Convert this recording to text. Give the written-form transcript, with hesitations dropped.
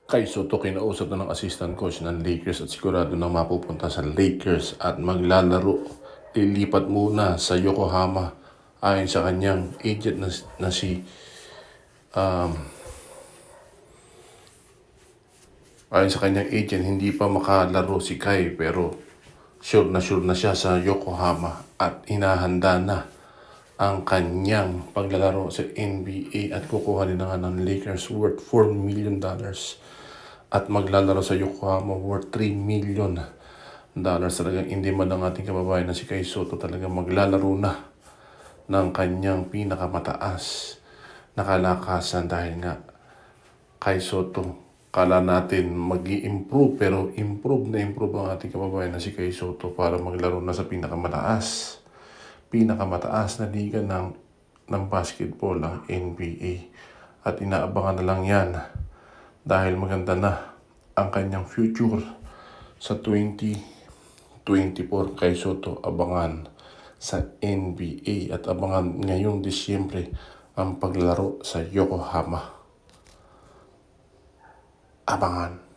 Kay Soto kinausap na ng assistant coach ng Lakers at sigurado na mapupunta sa Lakers at maglalaro. Lilipat muna sa Yokohama ayon sa kanyang agent na si ayon sa kanyang agent, hindi pa makalaro si Kai pero sure na siya sa Yokohama at hinahanda na ang kanyang paglalaro sa NBA at kukuha rin na nga ng Lakers worth $4 million at maglalaro sa Yokohama worth $3 million. Talagang hindi man ang ating kababayan na si Kai Soto talagang maglalaro na ng kanyang pinakamataas na kalakasan dahil nga Kai Soto kala natin mag-i-improve pero improve ang ating kababayan na si Kai Soto para maglaro na sa pinakamataas na liga ng basketball, ang NBA. At inaabangan na lang yan dahil maganda na ang kanyang future sa 2024. Kai Soto abangan sa NBA at abangan ngayong Disyembre ang paglalaro sa Yokohama. Abangan.